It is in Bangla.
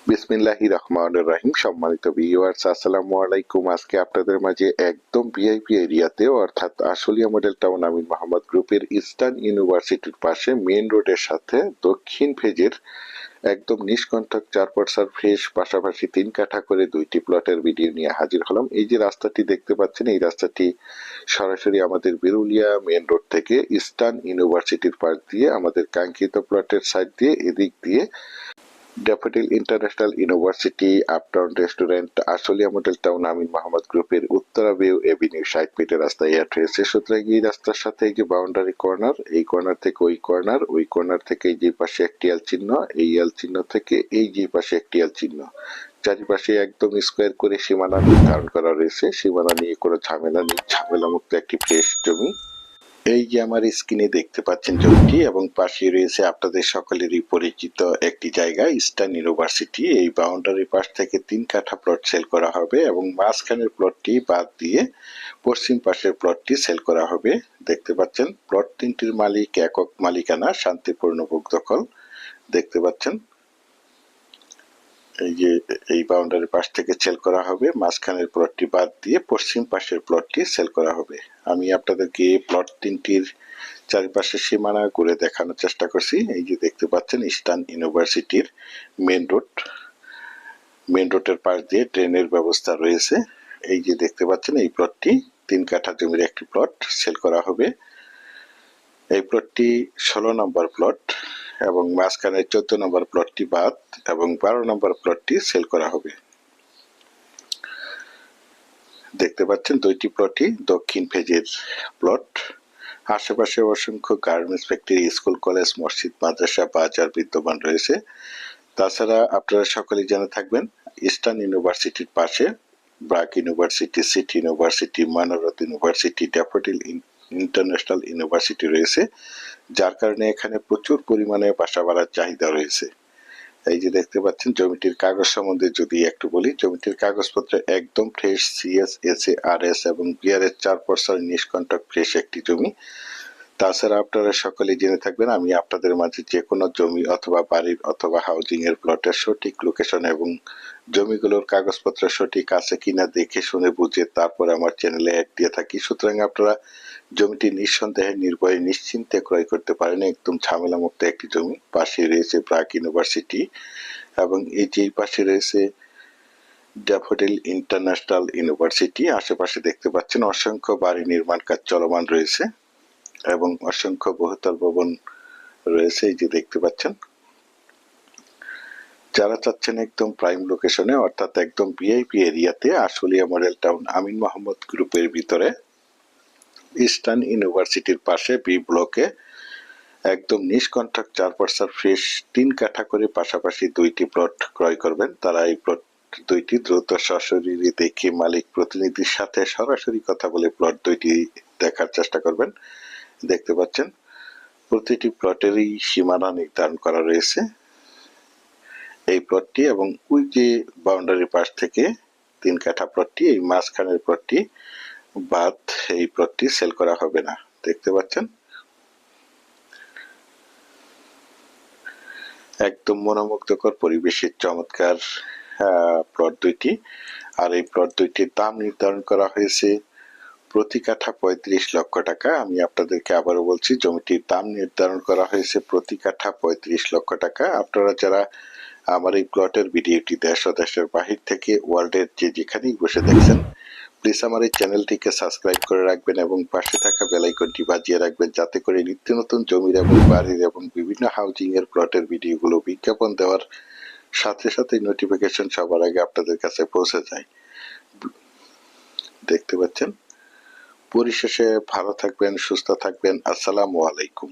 বিসমিল্লাহির রহমানির রহিম। সম্মানিত ভিউয়ার্স, আসসালামু আলাইকুম। আজকে আপনাদের মাঝে একদম ভিআইপি এরিয়াতে অর্থাৎ আশুলিয়া মডেল টাউন আমিন মোহাম্মদ গ্রুপের ইস্টার্ন ইউনিভার্সিটির পাশে মেইন রোডের সাথে দক্ষিণ ফেজের একদম নিষ্কণ্টক 4 ফেজ পাশাপাশি 3 কাঠা করে 2টি প্লটের ভিডিও নিয়ে হাজির হলাম। এই যে রাস্তাটি দেখতে পাচ্ছেন, এই রাস্তাটি সরাসরি আমাদের বিরুলিয়া মেইন রোড থেকে ইস্টার্ন ইউনিভার্সিটির পাশ দিয়ে আমাদের কাঙ্ক্ষিত প্লটের সাইড দিয়ে এদিক দিয়ে daffodil international university, uptown restaurant, Ashulia model town Amin Mohammad গ্রুপের উত্তরা ভিউ এভিনিউ 60 ফিটের রাস্তায় অ্যাড হয়েছে। সুতরাং এই রাস্তার সাথে এই যে বাউন্ডারি কর্নার, এই কর্নার থেকে ওই কর্নার, ওই কর্নার থেকে এই যে পাশে একটি এল চিহ্ন, এই এল চিহ্ন থেকে এই যে পাশে একটি এল চিহ্ন, চারিপাশে একদম স্কোয়ার করে সীমানা নির্ধারণ করা রয়েছে। সীমানা নিয়ে কোনো ঝামেলা নেই, ঝামেলা মুক্ত একটি ফ্রেশ জমি। এই যে আমার স্ক্রিনে দেখতে পাচ্ছেন জমিটি, এবং পাশে রয়েছে আপনাদের সকলেরই পরিচিত একটি জায়গা ইস্টার্ন ইউনিভার্সিটি। এই বাউন্ডারি পাশ থেকে 3 কাঠা প্লট সেল করা হবে এবং মাঝখানের প্লটটি বাদ দিয়ে পশ্চিম পাশের প্লটটি সেল করা হবে। দেখতে পাচ্ছেন প্লট 3টির মালিক একক মালিকানা, শান্তিপূর্ণ ভোগ দখল। দেখতে পাচ্ছেন এই যে এই বাউন্ডারি পাশ থেকে সেল করা হবে, মাঝখানের প্লটটি বাদ দিয়ে পশ্চিম পাশের প্লটটি সেল করা হবে। আমি আপনাদেরকে প্লট 3টির চারিপাশের সীমানা ঘুরে দেখানোর চেষ্টা করছি। এই যে দেখতে পাচ্ছেন ইস্টার্ন ইউনিভার্সিটির মেইন রোড, মেইন রোডের পাশ দিয়ে ট্রেনের ব্যবস্থা রয়েছে। এই যে দেখতে পাচ্ছেন এই প্লটটি 3 কাঠা জমির একটি প্লট সেল করা হবে। এই প্লটটি 16 নম্বর প্লট এবং মাঝখানে 14 নম্বর প্লটটি বাদ এবং 12 নম্বর প্লটটি সেল করা হবে। দেখতে পাচ্ছেন 2টি প্লটই দক্ষিণ ফেজের প্লট। আশেপাশে অসংখ্য গার্মেন্টস ফ্যাক্টরি, স্কুল, কলেজ, মসজিদ, মাদ্রাসা, বাজার বিদ্যমান রয়েছে। তাছাড়া আপনারা সকলেই জেনে থাকবেন ইস্টার্ন ইউনিভার্সিটির পাশে BRAC university, city university, Manarat university, daffodil international university রয়েছে, যার কারণে এখানে প্রচুর পরিমাণে বাসা ভাড়ার চাহিদা রয়েছে। এই যে দেখতে পাচ্ছেন জমিটির কাগজ সম্বন্ধে যদি একটু বলি, জমিটির কাগজপত্র একদম ফ্রেশ, সিএস, এসএ, আরএস এবং বিআরএস 4% নিষ্কণ্টক ফ্রেশ একটি জমি। তাছাড়া আপনারা সকলে জেনে থাকবেন আমি আপনাদের মাঝে যে কোনো জমি অথবা বাড়ির অথবা হাউজিং এর প্লটের সঠিক লোকেশন এবং জমিগুলোর কাগজপত্র সঠিক আছে কিনা দেখে শুনে বুঝে তারপর আমার চ্যানেলে অ্যাড দিয়ে থাকি। সুতরাং আপনারা জমিটি নিঃসন্দেহে নির্ভয়ে নিশ্চিন্তে ক্রয় করতে পারেন। একদম ঝামেলা মুক্ত একটি জমি। পাশে রয়েছে ব্রাক ইউনিভার্সিটি এবং এই যে পাশে রয়েছে ড্যাফোডিল ইন্টারন্যাশনাল ইউনিভার্সিটি। আশেপাশে দেখতে পাচ্ছেন অসংখ্য বাড়ি নির্মাণ কাজ চলমান রয়েছে এবং অসংখ্য বহুতল ভবন রয়েছে। এই যে দেখতে পাচ্ছেন, যারা চাচ্ছেন একদম প্রাইম লোকেশনে অর্থাৎ একদম ভিআইপি এরিয়াতে আশুলিয়া মডেল টাউন আমিন মোহাম্মদ গ্রুপের ভিতরে ইস্টার্ন ইউনিভার্সিটির পাশে বি ব্লকে একদম নিষ্কণ্টক 4% ফ্রেশ 3 কাঠা করে পাশাপাশি 2টি প্লট ক্রয় করবেন, তারা এই প্লট 2টি দ্রুত সশরীরে দেখে মালিক প্রতিনিধির সাথে সরাসরি কথা বলে প্লট 2টি দেখার চেষ্টা করবেন। দেখতে পাচ্ছেন প্রতিটি প্লটেরই সীমানা নির্ধারণ করা রয়েছে। এই প্লটটি এবং ওই যে বাউন্ডারি পাশ থেকে 3 কাঠা প্লটটি, এই মাঝখানের প্লটটি বাদ এই প্লটটি সেল করা হবে না। দেখতে পাচ্ছেন একদম মনোমুগ্ধকর পরিবেশের চমৎকার প্লট 2টি। আর এই প্লট 2টির দাম নির্ধারণ করা হয়েছে প্রতি কাঠা 35 লক্ষ টাকা। আমি আপনাদেরকে আবারও বলছি, জমিটির দাম নির্ধারণ করা হয়েছে প্রতি কাঠা 35 লক্ষ টাকা। আপনারা যারা আমার এই প্লটের ভিডিওটি দেশ ও দেশের বাহির থেকে ওয়ার্ল্ডের যে যেখানেই বসে দেখছেন, প্লিজ আমার এই চ্যানেলটিকে সাবস্ক্রাইব করে রাখবেন এবং পাশে থাকা বেল আইকনটি বাজিয়ে রাখবেন, যাতে করে নিত্য নতুন জমির এবং বাড়ির এবং বিভিন্ন হাউজিং এর প্লটের ভিডিওগুলো বিজ্ঞাপন দেওয়ার সাথে সাথে নোটিফিকেশন সবার আগে আপনাদের কাছে পৌঁছে যায়। দেখতে পাচ্ছেন। পরিশেষে ভালো থাকবেন, সুস্থ থাকবেন। আসসালামু আলাইকুম।